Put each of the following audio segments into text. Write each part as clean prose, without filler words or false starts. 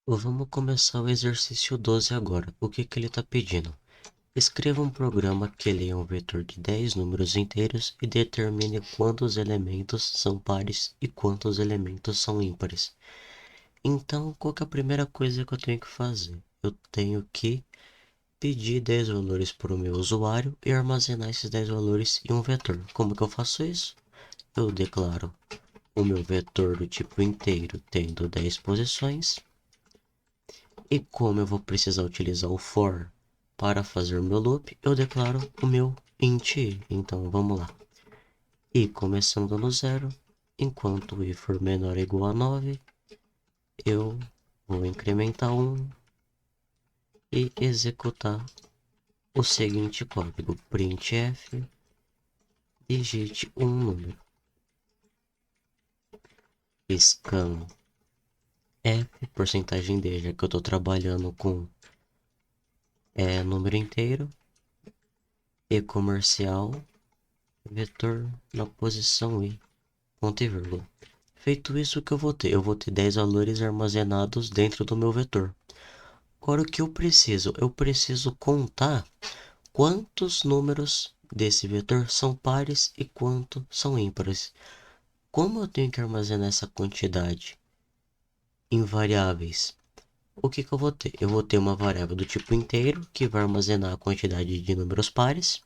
Vamos começar o exercício 12 agora. O que ele está pedindo? Escreva um programa que leia um vetor de 10 números inteiros e determine quantos elementos são pares e quantos elementos são ímpares. Então, qual que é a primeira coisa que eu tenho que fazer? Eu tenho que pedir 10 valores para o meu usuário e armazenar esses 10 valores em um vetor. Como que eu faço isso? Eu declaro o meu vetor do tipo inteiro tendo 10 posições. E como eu vou precisar utilizar o for para fazer o meu loop, eu declaro o meu int i. Então vamos lá. I começando no zero, enquanto i for menor ou igual a 9, eu vou incrementar 1 e executar o seguinte código: printf, digite um número. Scanf, porcentagem d, já que eu estou trabalhando com número inteiro, e comercial, vetor na posição i. Ponto e vírgula. Feito isso, o que eu vou ter? Eu vou ter 10 valores armazenados dentro do meu vetor. Agora, o que eu preciso? Eu preciso contar quantos números desse vetor são pares e quantos são ímpares. Como eu tenho que armazenar essa quantidade em variáveis? O que eu vou ter? Eu vou ter uma variável do tipo inteiro, que vai armazenar a quantidade de números pares,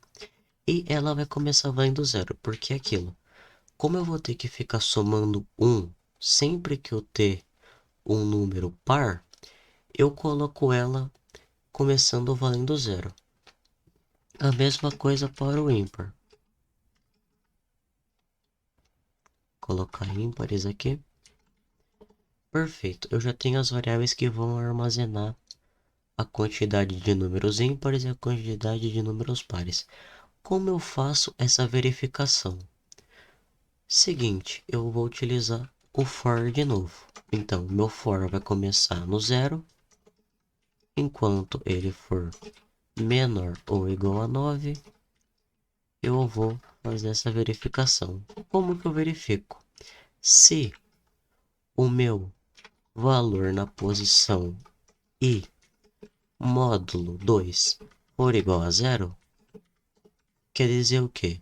e ela vai começar valendo zero, porque é aquilo. Como eu vou ter que ficar somando 1 sempre que eu ter um número par, eu coloco ela começando valendo zero. A mesma coisa para o ímpar. Colocar ímpares aqui. Perfeito, eu já tenho as variáveis que vão armazenar a quantidade de números ímpares e a quantidade de números pares. Como eu faço essa verificação? Seguinte, eu vou utilizar o for de novo. Então, meu for vai começar no zero, enquanto ele for menor ou igual a 9, eu vou fazer essa verificação. Como que eu verifico? Se o meu valor na posição i módulo 2 for igual a zero, quer dizer o quê?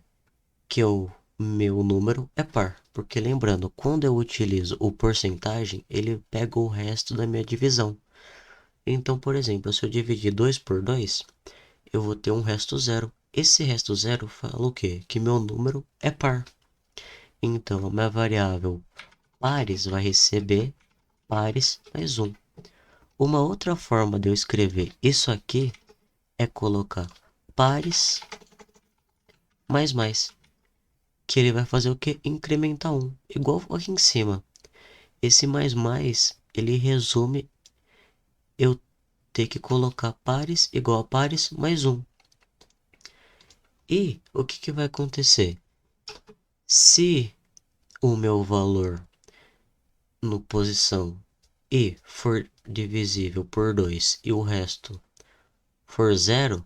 Que o meu número é par. Porque lembrando, quando eu utilizo o porcentagem, ele pega o resto da minha divisão. Então, por exemplo, se eu dividir 2 por 2, eu vou ter um resto zero. Esse resto zero fala o quê? Que meu número é par. Então, a minha variável pares vai receber pares mais um. Uma outra forma de eu escrever isso aqui é colocar pares mais, que ele vai fazer o que? Incrementar um, igual aqui em cima. Esse mais, ele resume eu ter que colocar pares igual a pares mais um. E o que vai acontecer? Se o meu valor no posição i for divisível por 2 e o resto for zero,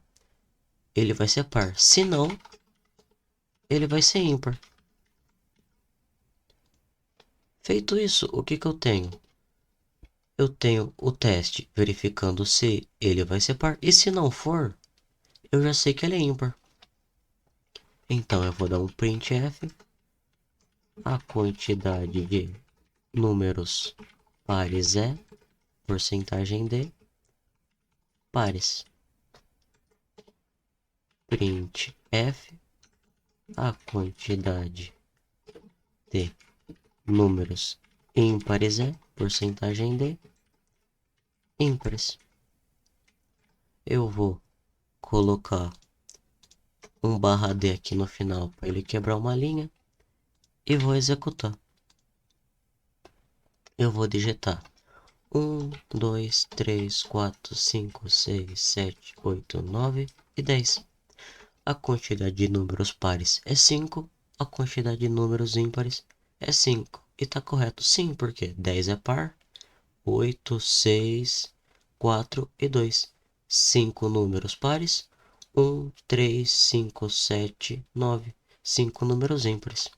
ele vai ser par. Se não, ele vai ser ímpar. Feito isso, o que eu tenho? Eu tenho o teste verificando se ele vai ser par. E se não for, eu já sei que ele é ímpar. Então eu vou dar um printf, a quantidade de números pares é porcentagem de pares. Printf, a quantidade de números ímpares é porcentagem de ímpares. Eu vou colocar um /d aqui no final para ele quebrar uma linha e vou executar. Eu vou digitar 1, 2, 3, 4, 5, 6, 7, 8, 9 e 10. A quantidade de números pares é 5, a quantidade de números ímpares é 5. E tá correto sim, porque 10 é par, 8, 6, 4 e 2. 5 números pares, 1, 3, 5, 7, 9. 5 números ímpares.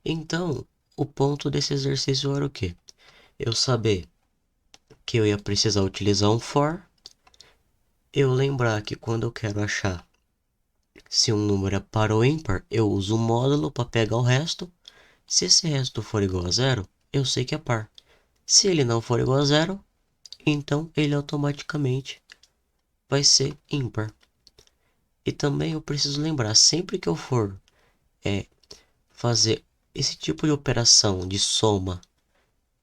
Então, o ponto desse exercício era o quê? eu saber que eu ia precisar utilizar um for, eu lembrar que quando eu quero achar se um número é par ou ímpar, eu uso o módulo para pegar o resto. Se esse resto for igual a zero, eu sei que é par. Se ele não for igual a zero, então ele automaticamente vai ser ímpar. E também eu preciso lembrar, sempre que eu for fazer esse tipo de operação de soma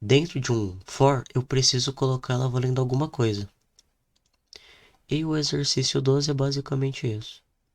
dentro de um for, eu preciso colocar ela valendo alguma coisa. E o exercício 12 é basicamente isso.